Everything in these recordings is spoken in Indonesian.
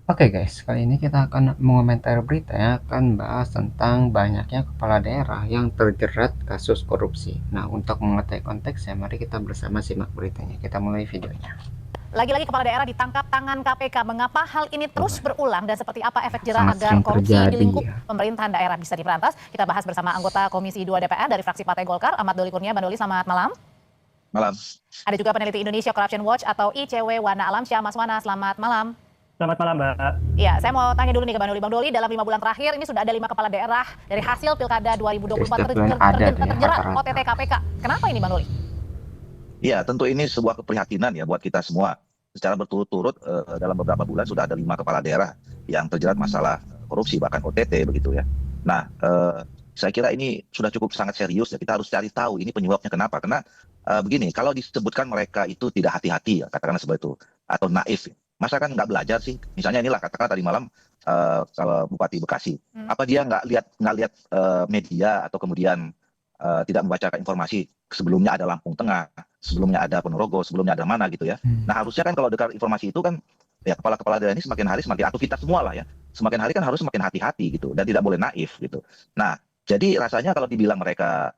Oke guys, kali ini kita akan mengomentari berita yang akan bahas tentang banyaknya kepala daerah yang terjerat kasus korupsi. Nah, untuk mengetahui konteksnya, mari kita bersama simak beritanya. Kita mulai videonya. Lagi-lagi kepala daerah ditangkap tangan KPK. Mengapa hal ini terus berulang dan seperti apa efek jerah Sangat agar sering korupsi di terjadi lingkup ya. pemerintahan daerah bisa diberantas? Kita bahas bersama anggota Komisi 2 DPR dari fraksi Partai Golkar, Ahmad Doli Kurnia. Bang Doli, selamat malam. Malam. Ada juga peneliti Indonesia Corruption Watch atau ICW, Wana Alamsyah. Mas Wana, selamat malam. Selamat malam, Mbak. Ya, saya mau tanya dulu nih ke Bang Doli. Bang Doli, dalam 5 bulan terakhir ini sudah ada 5 kepala daerah dari hasil Pilkada 2024 Setiap bulan ada tuh ya terjerat rata-rata. OTT KPK. Kenapa ini, Bang Doli? Iya, tentu ini sebuah keprihatinan ya buat kita semua. Secara berturut-turut dalam beberapa bulan sudah ada 5 kepala daerah yang terjerat masalah korupsi, bahkan OTT begitu ya. Nah, saya kira ini sudah cukup sangat serius ya. Kita harus cari tahu ini penyebabnya kenapa. Karena begini, kalau disebutkan mereka itu tidak hati-hati ya, katakanlah seperti itu, atau naif. Masa kan nggak belajar sih? Misalnya inilah katakanlah tadi malam kalau Bupati Bekasi, apa dia nggak lihat media atau kemudian tidak membaca informasi sebelumnya ada Lampung Tengah, sebelumnya ada Ponorogo, sebelumnya ada mana gitu ya. Nah harusnya kan kalau dengar informasi itu kan ya kepala-kepala daerah ini semakin hari semakin, atau kita semua lah ya, semakin hari kan harus semakin hati-hati gitu dan tidak boleh naif gitu. Nah jadi rasanya kalau dibilang mereka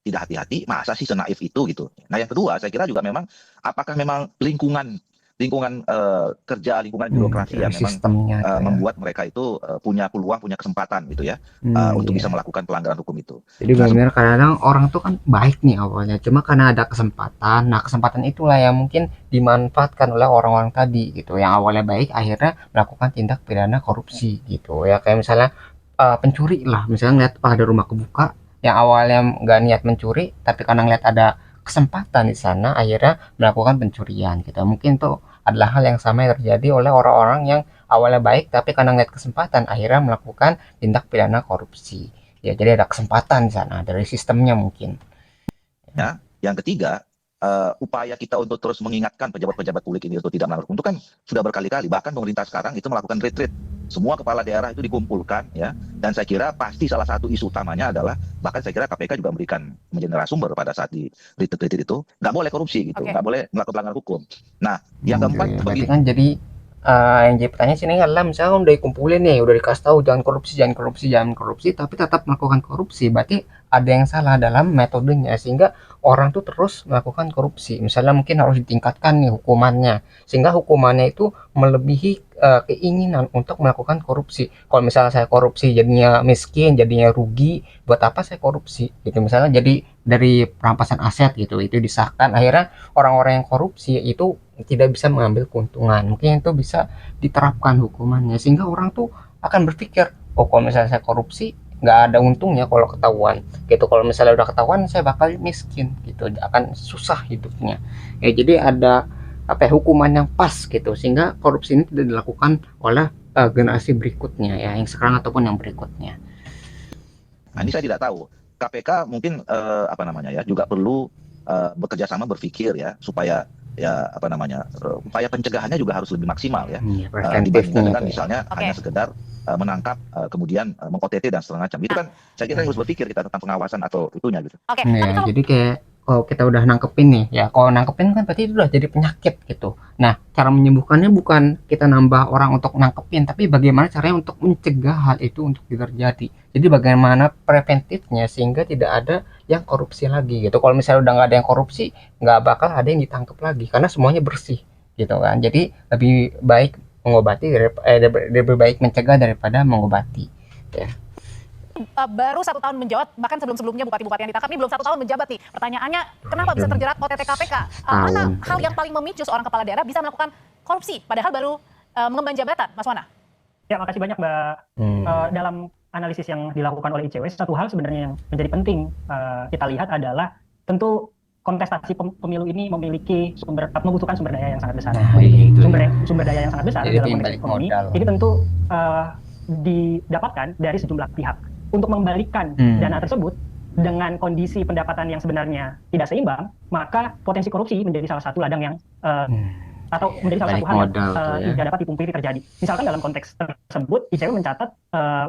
tidak hati-hati, masa sih senaif itu gitu. Nah yang kedua saya kira juga memang apakah memang lingkungan kerja, lingkungan birokrasi Dari yang memang sistemnya tuh ya. membuat mereka itu punya peluang, punya kesempatan gitu ya untuk bisa Iya. melakukan pelanggaran hukum itu. Jadi Nah, benar-benar kadang orang tuh kan baik nih awalnya, cuma karena ada kesempatan. Nah, kesempatan itulah yang mungkin dimanfaatkan oleh orang-orang tadi gitu. Yang awalnya baik akhirnya melakukan tindak pidana korupsi gitu. Ya kayak misalnya pencuri lah, misalnya ngeliat ada rumah kebuka yang awalnya nggak niat mencuri, tapi karena ngeliat ada kesempatan di sana akhirnya melakukan pencurian gitu. Mungkin tuh adalah hal yang sama yang terjadi oleh orang-orang yang awalnya baik tapi karena ngeliat kesempatan akhirnya melakukan tindak pidana korupsi. Ya, jadi ada kesempatan di sana dari sistemnya mungkin. ya, yang ketiga, upaya kita untuk terus mengingatkan pejabat-pejabat publik ini untuk tidak melanggar hukum itu kan sudah berkali-kali. Bahkan pemerintah sekarang itu melakukan retreat. Semua kepala daerah itu dikumpulkan ya. Dan saya kira pasti salah satu isu utamanya adalah, bahkan saya kira KPK juga memberikan menjadi narasumber pada saat di retreat itu, nggak boleh korupsi gitu, Oke. nggak boleh melakukan pelanggaran hukum. Nah, yang keempat, Berarti kan jadi yang jadi pertanyaan sini adalah misalnya udah dikumpulin nih, udah dikasih tahu jangan korupsi, jangan korupsi, jangan korupsi, tapi tetap melakukan korupsi. Berarti ada yang salah dalam metodenya sehingga orang tuh terus melakukan korupsi. Misalnya mungkin harus ditingkatkan nih hukumannya sehingga hukumannya itu melebihi keinginan untuk melakukan korupsi. Kalau misalnya saya korupsi jadinya miskin, jadinya rugi, buat apa saya korupsi? Gitu misalnya jadi dari perampasan aset gitu, itu disahkan akhirnya orang-orang yang korupsi itu tidak bisa mengambil keuntungan. Mungkin itu bisa diterapkan hukumannya sehingga orang tuh akan berpikir, oh kalau misalnya saya korupsi nggak ada untungnya kalau ketahuan gitu, kalau misalnya udah ketahuan saya bakal miskin gitu, akan susah hidupnya ya. Jadi ada apa ya, hukuman yang pas gitu sehingga korupsi ini tidak dilakukan oleh generasi berikutnya ya, yang sekarang ataupun yang berikutnya. nah ini saya tidak tahu. KPK mungkin apa namanya ya juga perlu bekerja sama berpikir ya supaya ya apa namanya upaya pencegahannya juga harus lebih maksimal ya dibandingkan Preventifnya dengan itu ya. misalnya Oke. hanya sekedar menangkap kemudian meng-OTT dan segala macam. Itu kan saya kira harus berpikir kita tentang pengawasan atau itunya gitu. Oke. Tapi Ya, kalau jadi kayak kalau kita udah nangkepin nih, ya kalau nangkepin kan berarti itu udah jadi penyakit gitu. Nah, cara menyembuhkannya bukan kita nambah orang untuk nangkepin, tapi bagaimana caranya untuk mencegah hal itu untuk tidak terjadi. Jadi bagaimana preventifnya sehingga tidak ada yang korupsi lagi gitu. Kalau misalnya udah nggak ada yang korupsi, nggak bakal ada yang ditangkap lagi karena semuanya bersih gitu kan. Jadi lebih baik mengobati lebih baik mencegah daripada mengobati. Ya. baru 1 tahun menjabat, bahkan sebelum-sebelumnya bupati-bupati yang ditangkap ini belum 1 tahun menjabat nih. Pertanyaannya, kenapa bisa terjerat OTT KPK? Mana Tahun. hal yang paling memicu seorang kepala daerah bisa melakukan korupsi, padahal baru mengemban jabatan, Mas Wana? Ya, makasih banyak, Mbak. Dalam analisis yang dilakukan oleh ICW, satu hal sebenarnya yang menjadi penting kita lihat adalah tentu kontestasi pemilu ini membutuhkan sumber daya yang sangat besar. Nah, itu Sumber daya yang sangat besar jadi dalam konteks balik ekonomi modal. ini tentu didapatkan dari sejumlah pihak. Untuk membalikan dana tersebut dengan kondisi pendapatan yang sebenarnya tidak seimbang, maka potensi korupsi menjadi salah satu ladang yang atau menjadi salah Balik satu hal yang modal tuh ya. tidak dapat dipungkiri terjadi. Misalkan dalam konteks tersebut, ICW mencatat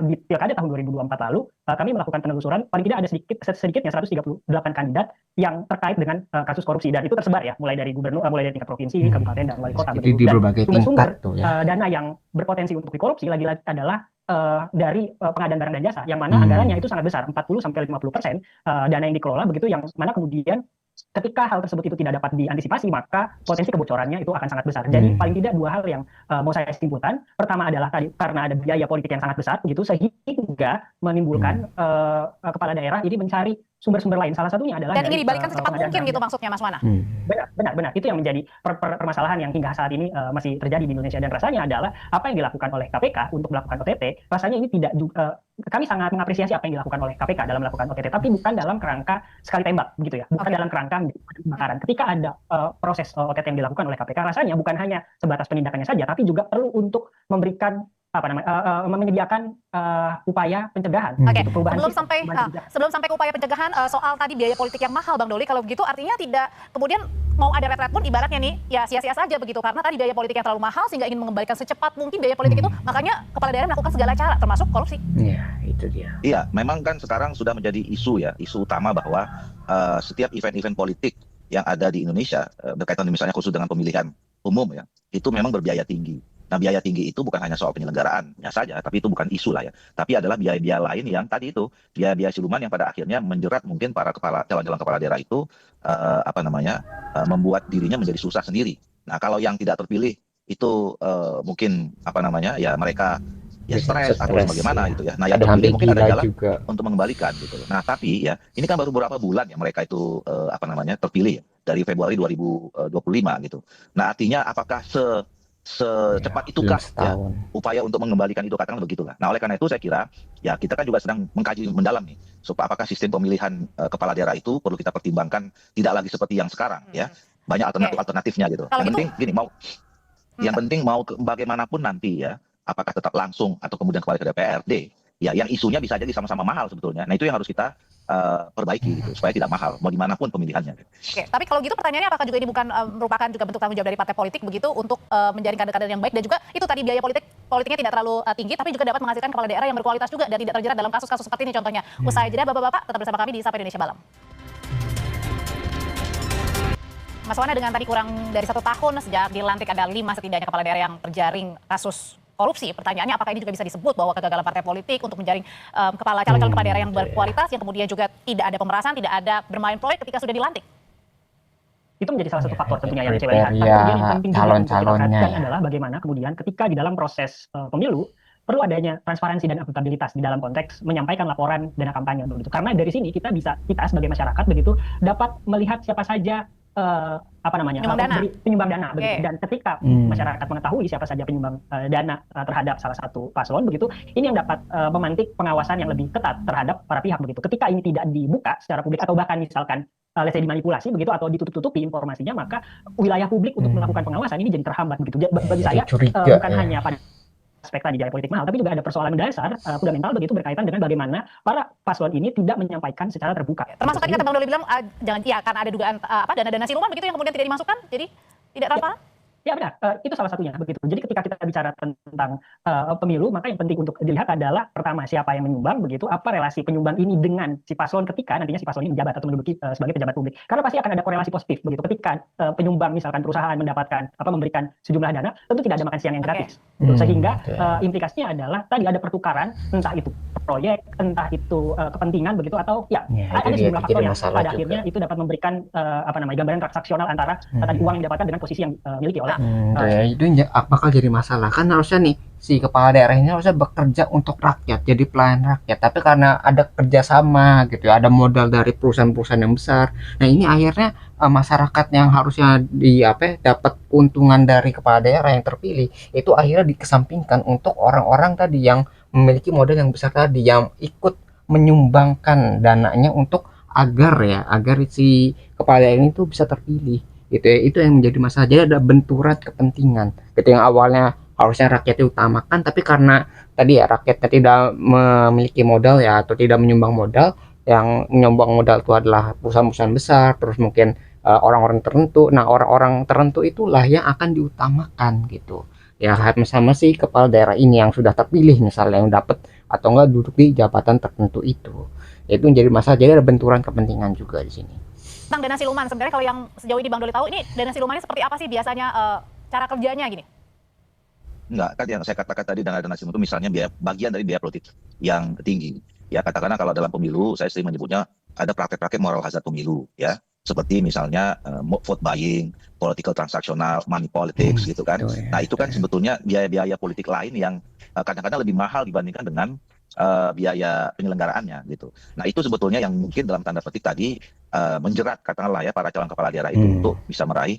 di Pilkada tahun 2024 lalu, kami melakukan penelusuran, paling tidak ada sedikitnya 138 kandidat yang terkait dengan kasus korupsi, dan itu tersebar ya, mulai dari gubernur, mulai dari tingkat provinsi, kabupaten, dan wali kota. Jadi di Dan berbagai sumber-sumber tingkat tuh ya. dana yang berpotensi untuk dikorupsi lagi-lagi adalah dari pengadaan barang dan jasa, yang mana anggarannya itu sangat besar, 40-50% dana yang dikelola begitu, yang mana kemudian ketika hal tersebut itu tidak dapat diantisipasi, maka potensi kebocorannya itu akan sangat besar. Jadi paling tidak dua hal yang mau saya simpulkan. Pertama adalah tadi karena ada biaya politik yang sangat besar begitu, sehingga menimbulkan kepala daerah ini mencari sumber-sumber lain. Salah satunya adalah Dan dari ingin dibalikan secepat mungkin gitu maksudnya Mas Wana. Benar. Itu yang menjadi permasalahan yang hingga saat ini masih terjadi di Indonesia, dan rasanya adalah apa yang dilakukan oleh KPK untuk melakukan OTT, rasanya ini tidak kami sangat mengapresiasi apa yang dilakukan oleh KPK dalam melakukan OTT, tapi bukan dalam kerangka sekali tembak begitu ya, bukan dalam kerangka pembakaran. Ketika ada proses OTT yang dilakukan oleh KPK, rasanya bukan hanya sebatas penindakannya saja, tapi juga perlu untuk memberikan menyediakan upaya pencegahan. Oke, Perubahan sebelum sampai ke upaya pencegahan, soal tadi biaya politik yang mahal, Bang Doli, kalau begitu artinya tidak kemudian mau ada retret pun ibaratnya nih ya sia-sia saja begitu, karena tadi biaya politik yang terlalu mahal sehingga ingin mengembalikan secepat mungkin biaya politik itu, makanya kepala daerah melakukan segala cara termasuk korupsi. Iya, itu dia. Iya, memang kan sekarang sudah menjadi isu ya, isu utama bahwa setiap event-event politik yang ada di Indonesia berkaitan misalnya khusus dengan pemilihan umum ya, itu memang berbiaya tinggi. Nah, biaya tinggi itu bukan hanya soal penyelenggaraannya saja, tapi itu bukan isu lah ya. Tapi adalah biaya-biaya lain yang tadi itu, biaya-biaya siluman yang pada akhirnya menjerat mungkin para calon-calon kepala daerah itu membuat dirinya menjadi susah sendiri. Nah, kalau yang tidak terpilih itu mungkin ya mereka ya stres atau bagaimana gitu ya. Nah, yang terpilih mungkin ada jalan juga untuk mengembalikan gitu. Nah, tapi ya ini kan baru beberapa bulan ya mereka itu terpilih ya, dari Februari 2025 gitu. Nah, artinya apakah secepat itukah ya, upaya untuk mengembalikan itu, katakan begitulah. Nah, oleh karena itu saya kira ya kita kan juga sedang mengkaji mendalam nih, supaya apakah sistem pemilihan kepala daerah itu perlu kita pertimbangkan tidak lagi seperti yang sekarang ya, banyak alternatifnya gitu. Yang penting gini, yang penting mau bagaimanapun nanti ya, apakah tetap langsung atau kemudian kembali ke DPRD ya, yang isunya bisa jadi sama-sama mahal sebetulnya. Nah, itu yang harus kita perbaiki gitu, supaya tidak mahal mau gimana pun pemilihannya. Oke, tapi kalau gitu pertanyaannya apakah juga ini bukan merupakan juga bentuk tanggung jawab dari partai politik begitu untuk menjaring kader-kader yang baik, dan juga itu tadi biaya politiknya tidak terlalu tinggi tapi juga dapat menghasilkan kepala daerah yang berkualitas juga dan tidak terjerat dalam kasus-kasus seperti ini contohnya. Usai jeda Bapak-bapak tetap bersama kami di Sapa Indonesia Malam. Mas Wana, dengan tadi kurang dari 1 tahun sejak dilantik ada 5 setidaknya kepala daerah yang terjaring kasus korupsi. Pertanyaannya apakah ini juga bisa disebut bahwa kegagalan partai politik untuk menjaring calon-calon kepala daerah yang berkualitas, yang kemudian juga tidak ada pemerasan, tidak ada bermain proyek ketika sudah dilantik? Itu menjadi salah satu faktor tentunya yang saya lihat. Tapi kemudian yang penting juga untuk kita perhatikan adalah bagaimana kemudian ketika di dalam proses pemilu perlu adanya transparansi dan akuntabilitas di dalam konteks menyampaikan laporan dana kampanye begitu. Karena dari sini kita sebagai masyarakat begitu dapat melihat siapa saja penyumbang dana begitu. Dan ketika masyarakat mengetahui siapa saja penyumbang dana terhadap salah satu paslon begitu, ini yang dapat memantik pengawasan yang lebih ketat terhadap para pihak begitu. Ketika ini tidak dibuka secara publik atau bahkan misalkan dimanipulasi begitu atau ditutup-tutupi informasinya, maka wilayah publik untuk melakukan pengawasan ini jadi terhambat begitu. Bagi saya bukan hanya pada aspek tadi biaya politik mahal, tapi juga ada persoalan mendasar fundamental begitu berkaitan dengan bagaimana para paslon ini tidak menyampaikan secara terbuka. Termasuk tadi kata Bang Doli bilang karena ada dugaan dana-dana siluman begitu yang kemudian tidak dimasukkan, jadi tidak transparan. Ya benar, itu salah satunya begitu. Jadi ketika kita bicara tentang pemilu, maka yang penting untuk dilihat adalah pertama siapa yang menyumbang begitu, apa relasi penyumbang ini dengan si paslon ketika nantinya si paslon ini menjabat atau menduduki sebagai pejabat publik. Karena pasti akan ada korelasi positif begitu. Ketika penyumbang misalkan perusahaan memberikan sejumlah dana, tentu tidak ada makan siang yang gratis. Sehingga implikasinya adalah tadi ada pertukaran, entah itu proyek, entah itu kepentingan begitu, atau ada sejumlah faktor yang pada akhirnya itu dapat memberikan gambaran transaksional antara tadi uang yang didapatkan dengan posisi yang miliki oleh itu bakal jadi masalah. Kan harusnya nih si kepala daerah ini harusnya bekerja untuk rakyat, jadi pelayan rakyat, tapi karena ada kerjasama gitu, ada modal dari perusahaan-perusahaan yang besar. Nah, ini akhirnya masyarakat yang harusnya dapat keuntungan dari kepala daerah yang terpilih itu akhirnya dikesampingkan untuk orang-orang tadi yang memiliki modal yang besar tadi, yang ikut menyumbangkan dananya untuk agar si kepala daerah ini tuh bisa terpilih. Itu yang menjadi masalah. Jadi ada benturan kepentingan gitu, yang awalnya harusnya rakyat diutamakan, tapi karena tadi rakyatnya tidak memiliki modal atau tidak menyumbang modal, yang menyumbang modal itu adalah perusahaan-perusahaan besar, terus mungkin orang-orang tertentu. Nah, orang-orang tertentu itulah yang akan diutamakan gitu ya, sama si kepala daerah ini yang sudah terpilih misalnya, yang dapat atau enggak duduk di jabatan tertentu itu menjadi masalah. Jadi ada benturan kepentingan juga di sini. Tentang dana siluman, sebenarnya kalau yang sejauh ini Bang Doli tahu, ini dana siluman ini seperti apa sih biasanya cara kerjanya gini? Enggak, kan yang saya katakan tadi dengan dana siluman itu misalnya bagian dari biaya politik yang tinggi. Ya katakanlah kalau dalam pemilu saya sering menyebutnya ada praktek-praktek moral hazard pemilu ya. Seperti misalnya vote buying, political transactional, money politics gitu kan. Nah itu kan sebetulnya biaya-biaya politik lain yang kadang-kadang lebih mahal dibandingkan dengan biaya penyelenggaraannya gitu. Nah itu sebetulnya yang mungkin dalam tanda petik tadi menjerat katakanlah ya para calon kepala daerah itu untuk bisa meraih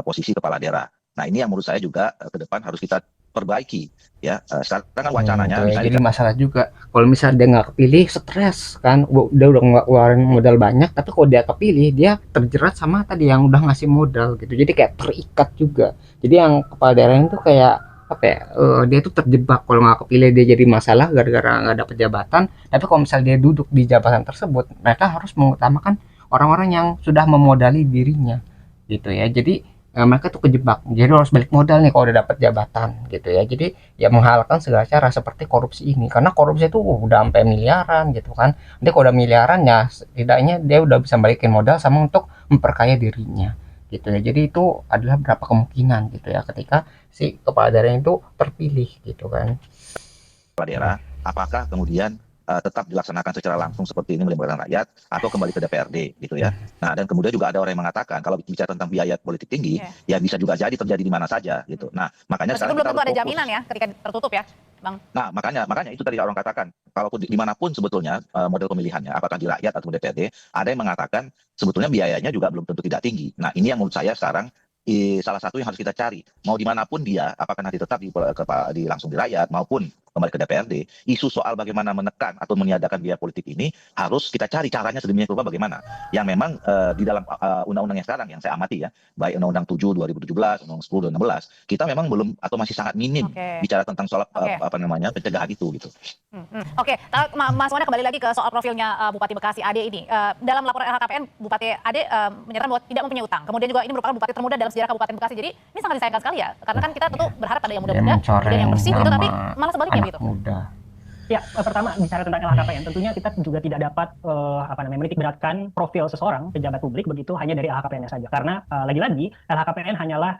posisi kepala daerah. Nah ini yang menurut saya juga ke depan harus kita perbaiki ya. Sekarang kan wacananya Jadi misalnya masalah juga kalau misalnya dia nggak kepilih stres kan, udah nggak keluarin modal banyak, tapi kalau dia kepilih dia terjerat sama tadi yang udah ngasih modal gitu, jadi kayak terikat juga. Jadi yang kepala daerah itu kayak apa ya, dia tuh terjebak kalau nggak kepilih, dia jadi masalah gara-gara nggak dapet jabatan. Tapi kalau misalnya dia duduk di jabatan tersebut, mereka harus mengutamakan orang-orang yang sudah memodali dirinya gitu ya. Jadi mereka tuh kejebak, jadi harus balik modal nih kalau udah dapat jabatan gitu ya. Jadi ya menghalalkan segala cara seperti korupsi ini, karena korupsi itu udah sampai miliaran gitu kan. Dia kalau udah miliaran ya setidaknya dia udah bisa balikin modal sama untuk memperkaya dirinya gitu ya. Jadi itu adalah berapa kemungkinan gitu ya ketika si kepala daerah itu terpilih gitu kan. kepala daerah, apakah kemudian tetap dilaksanakan secara langsung seperti ini melibatkan rakyat atau kembali ke DPRD gitu ya. Nah dan kemudian juga ada orang yang mengatakan kalau bicara tentang biaya politik tinggi ya bisa juga jadi terjadi di mana saja gitu. Nah makanya Meskipun sekarang belum kita tentu harus ada fokus. jaminan ya ketika tertutup ya, Bang. Nah makanya itu tadi orang katakan kalaupun dimanapun sebetulnya model pemilihannya apakah di rakyat atau DPRD, ada yang mengatakan sebetulnya biayanya juga belum tentu tidak tinggi. Nah ini yang menurut saya sekarang salah satu yang harus kita cari, mau dimanapun dia, apakah nanti tetap langsung di rakyat maupun kembali ke DPRD, isu soal bagaimana menekan atau meniadakan biaya politik ini harus kita cari caranya sedemikian rupa bagaimana. Yang memang di dalam undang-undang yang sekarang yang saya amati ya, baik Undang-Undang 7 2017, Undang-Undang 10 2016, kita memang belum atau masih sangat minim bicara tentang soal pencegahan itu gitu. Oke, Mas Wana kembali lagi ke soal profilnya Bupati Bekasi Ade ini. Dalam laporan LHKPN, Bupati Ade menyatakan bahwa tidak mempunyai utang. Kemudian juga ini merupakan bupati termuda dalam sejarah Kabupaten Bekasi. Jadi ini sangat disayangkan sekali ya, karena kan kita tentu berharap ada yang muda-muda, kemudian yang bersih gitu, tapi malah sebaliknya gitu. Ya, pertama bicara tentang LHKPN, tentunya kita juga tidak dapat menitik beratkan profil seseorang pejabat publik begitu hanya dari LHKPN-nya saja, karena lagi-lagi LHKPN hanyalah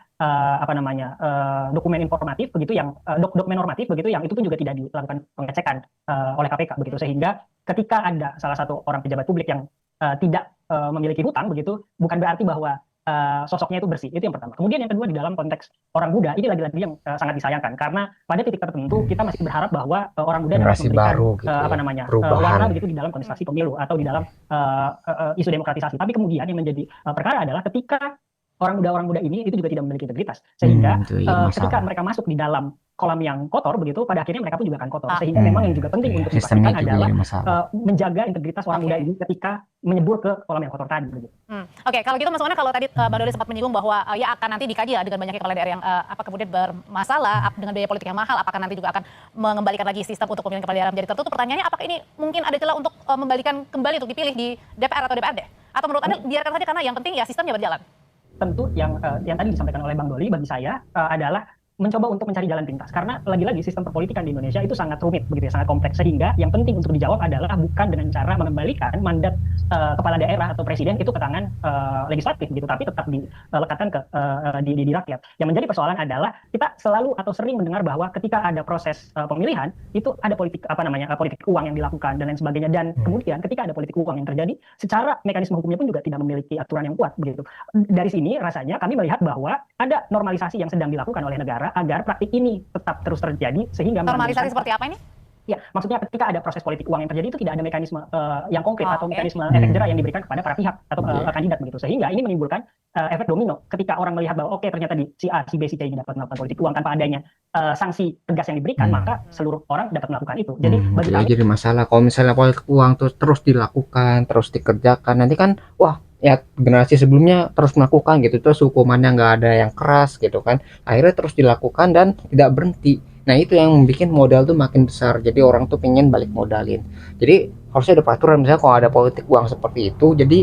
dokumen informatif begitu yang dokumen normatif begitu yang itu pun juga tidak dilakukan pengecekan oleh KPK begitu, sehingga ketika ada salah satu orang pejabat publik yang tidak memiliki hutang begitu, bukan berarti bahwa sosoknya itu bersih. Itu yang pertama. Kemudian yang kedua, di dalam konteks orang muda ini lagi-lagi yang sangat disayangkan, karena pada titik tertentu kita masih berharap bahwa orang muda dapat memberikan gitu warna begitu di dalam kontestasi pemilu atau di dalam isu demokratisasi. Tapi kemudian yang menjadi perkara adalah ketika orang muda ini itu juga tidak memiliki integritas, sehingga ketika mereka masuk di dalam kolam yang kotor begitu, pada akhirnya mereka pun juga akan kotor. Sehingga memang yang juga penting untuk dipastikan adalah menjaga integritas orang muda ini ketika menyebur ke kolam yang kotor tadi begitu. Oke, kalau gitu Mas Wana, kalau tadi Bang Doli sempat menyinggung bahwa ya akan nanti dikaji lah dengan banyaknya kepala daerah yang kemudian bermasalah dengan biaya politik yang mahal, apakah nanti juga akan mengembalikan lagi sistem untuk pemilihan kepala daerah menjadi tertutup. Pertanyaannya, apakah ini mungkin ada celah untuk membalikan kembali untuk dipilih di DPR atau DPRD? Atau menurut Anda biarkan saja karena yang penting ya sistemnya berjalan? Tentu yang tadi disampaikan oleh Bang Doli bagi saya adalah mencoba untuk mencari jalan pintas, karena lagi-lagi sistem perpolitikan di Indonesia itu sangat rumit begitu ya, sangat kompleks, sehingga yang penting untuk dijawab adalah bukan dengan cara mengembalikan mandat kepala daerah atau presiden itu ke tangan legislatif gitu, tapi tetap dilekatkan ke di rakyat. Yang menjadi persoalan adalah kita selalu atau sering mendengar bahwa ketika ada proses pemilihan itu ada politik politik uang yang dilakukan dan lain sebagainya, dan kemudian ketika ada politik uang yang terjadi, secara mekanisme hukumnya pun juga tidak memiliki aturan yang kuat begitu. Dari sini rasanya kami melihat bahwa ada normalisasi yang sedang dilakukan oleh negara agar praktik ini tetap terus terjadi, sehingga normalisasi seperti apa ini? Ya, maksudnya ketika ada proses politik uang yang terjadi itu tidak ada mekanisme yang konkret atau mekanisme efek jerah yang diberikan kepada para pihak atau kandidat begitu, sehingga ini menimbulkan efek domino ketika orang melihat bahwa oke, ternyata si A, si B, si C ini dapat melakukan politik uang tanpa adanya sanksi tegas yang diberikan, maka seluruh orang dapat melakukan itu. Jadi bagi kami jadi masalah kalau misalnya politik uang terus dilakukan, terus dikerjakan, nanti kan wah ya generasi sebelumnya terus melakukan gitu, terus hukumannya nggak ada yang keras gitu kan, akhirnya terus dilakukan dan tidak berhenti. Nah itu yang membuat modal tuh makin besar, jadi orang tuh pengen balik modalin. Jadi harusnya ada peraturan, misalnya kalau ada politik uang seperti itu, jadi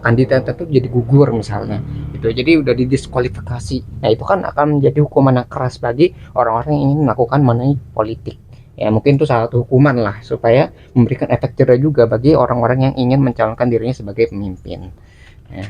kandidat itu jadi gugur misalnya gitu, jadi udah didiskualifikasi. Nah itu kan akan menjadi hukuman yang keras bagi orang-orang yang ingin melakukan money politik. Ya mungkin itu salah satu hukuman lah supaya memberikan efek jerah juga bagi orang-orang yang ingin mencalonkan dirinya sebagai pemimpin ya.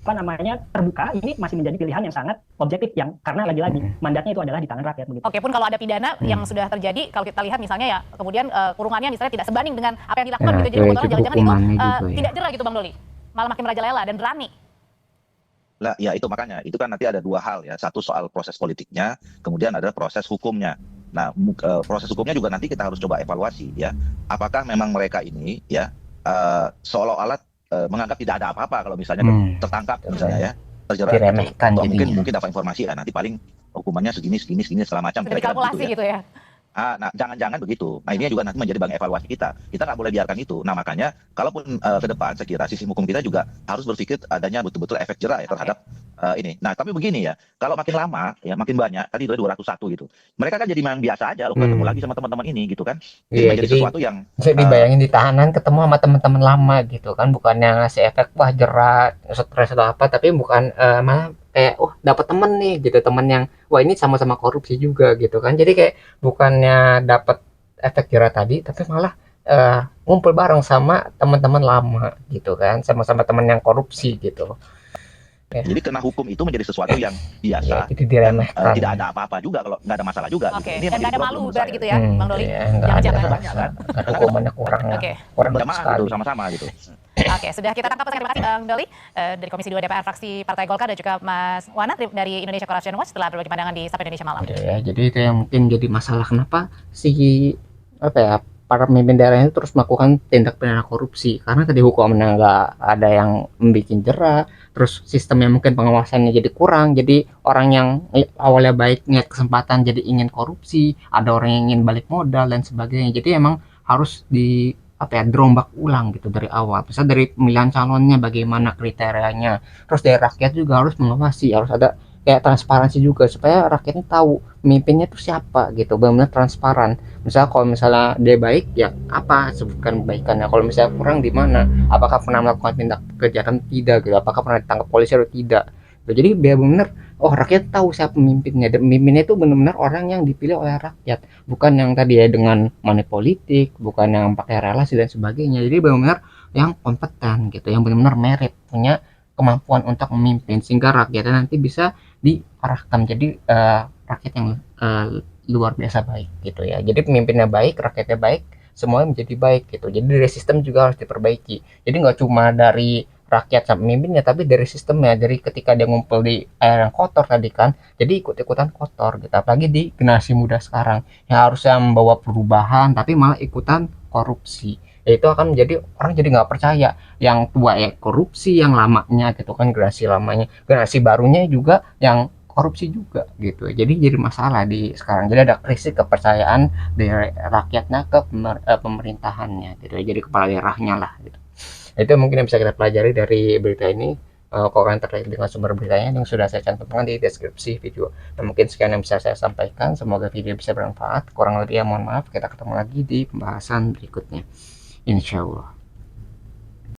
apa namanya terbuka, ini masih menjadi pilihan yang sangat objektif, yang karena lagi-lagi mandatnya itu adalah di tangan rakyat begitu. Oke, pun kalau ada pidana yang sudah terjadi, kalau kita lihat misalnya ya, kemudian kurungannya misalnya tidak sebanding dengan apa yang dilakukan Ya, gitu, jadi sebetulnya jangan-jangan itu hukumannya juga ya. tidak jerah gitu Bang Doli, malah makin merajalela dan berani. Lah, ya itu makanya, itu kan nanti ada dua hal ya. Satu soal proses politiknya, kemudian ada proses hukumnya. Nah, proses hukumnya juga nanti kita harus coba evaluasi ya. Apakah memang mereka ini ya seolah-olah menganggap tidak ada apa-apa kalau misalnya tertangkap misalnya ya, terjerat gitu. Diremehkan Atau jadinya. mungkin dapat informasi ya nanti paling hukumannya segini segala macam Sudah kira-kira dikalkulasi begitu gitu ya. ya. Nah, jangan-jangan begitu. Nah, ini juga nanti menjadi bahan evaluasi kita. Kita nggak boleh biarkan itu. Nah, makanya kalaupun ke depan saya kira sistem hukum kita juga harus berpikir adanya betul-betul efek jerah ya terhadap ini. Nah, tapi begini ya, kalau makin lama ya makin banyak, tadi 201 gitu. Mereka kan jadi memang biasa aja loh ketemu lagi sama teman-teman ini gitu kan. Jadi Iya, menjadi jadi sesuatu yang jadi bayangin di tahanan ketemu sama teman-teman lama gitu kan, bukannya ngasih efek wah jerah, stres atau apa, tapi bukan malah kayak dapat temen nih gitu, temen yang wah ini sama-sama korupsi juga gitu kan. Jadi kayak bukannya dapat efek jerah tadi, tapi malah ngumpul bareng sama teman-teman lama gitu kan, sama-sama teman yang korupsi gitu. Ya, jadi kena hukum itu menjadi sesuatu yang ya biasa jadi dan diremehkan. tidak ada apa-apa juga kalau nggak ada masalah juga gitu. Oke, Ini yang dan nggak menjadi ada problem malu menurut berarti saya. gitu ya Bang Doli. Iya, nggak Jangan-jangan. ada, Banyak kan. hukumannya kurang Oke. kurang Berjamaah sekali. gitu sama-sama gitu. Oke, sudah kita tangkap. Terima kasih Bang Doli dari Komisi 2 DPR fraksi Partai Golkar, dan juga Mas Wana dari Indonesia Corruption Watch setelah berbagi pandangan di Sapa Indonesia Malam. Ya, jadi itu yang mungkin jadi masalah kenapa si apa ya para pemimpin daerah itu terus melakukan tindak pidana korupsi, karena tadi hukumnya nggak ada yang membuat jerah, terus sistemnya mungkin pengawasannya jadi kurang, jadi orang yang awalnya baik niat kesempatan jadi ingin korupsi, ada orang yang ingin balik modal dan sebagainya. Jadi emang harus di apa ya dirombak ulang gitu dari awal, misalnya dari pemilihan calonnya bagaimana kriterianya, terus dari rakyat juga harus mengawasi, harus ada kayak transparansi juga supaya rakyatnya tahu pemimpinnya itu siapa gitu, benar-benar transparan. Misal kalau misalnya dia baik ya apa sebutkan kebaikannya, kalau misalnya kurang di mana, apakah pernah melakukan tindak kejahatan tidak gitu, apakah pernah ditangkap polisi atau tidak. Jadi biar benar rakyat tahu siapa pemimpinnya, dan pemimpinnya itu benar-benar orang yang dipilih oleh rakyat, bukan yang tadi ya dengan money politik, bukan yang pakai relasi dan sebagainya. Jadi benar-benar yang kompeten gitu, yang benar-benar merit, punya kemampuan untuk memimpin, sehingga rakyatnya nanti bisa diarahkan jadi rakyat yang luar biasa baik gitu ya. Jadi pemimpinnya baik, rakyatnya baik, semuanya menjadi baik gitu. Jadi dari sistem juga harus diperbaiki. Jadi nggak cuma dari rakyat sama pemimpinnya, tapi dari sistemnya, dari ketika dia ngumpul di air yang kotor tadi kan, jadi ikut-ikutan kotor gitu. Apalagi di generasi muda sekarang yang harusnya membawa perubahan tapi malah ikutan korupsi, ya itu akan menjadi orang jadi nggak percaya, yang tua ya korupsi, yang lamanya gitu kan, generasi lamanya, generasi barunya juga yang korupsi juga gitu. Jadi masalah di sekarang, jadi ada krisis kepercayaan dari rakyatnya ke pemerintahannya gitu, jadi kepala daerahnya lah gitu. Itu mungkin yang bisa kita pelajari dari berita ini. Kalau kalian tertarik dengan sumber beritanya yang sudah saya cantumkan di deskripsi video. Dan mungkin sekian yang bisa saya sampaikan, semoga video bisa bermanfaat. Kurang lebih ya mohon maaf, kita ketemu lagi di pembahasan berikutnya, insya Allah.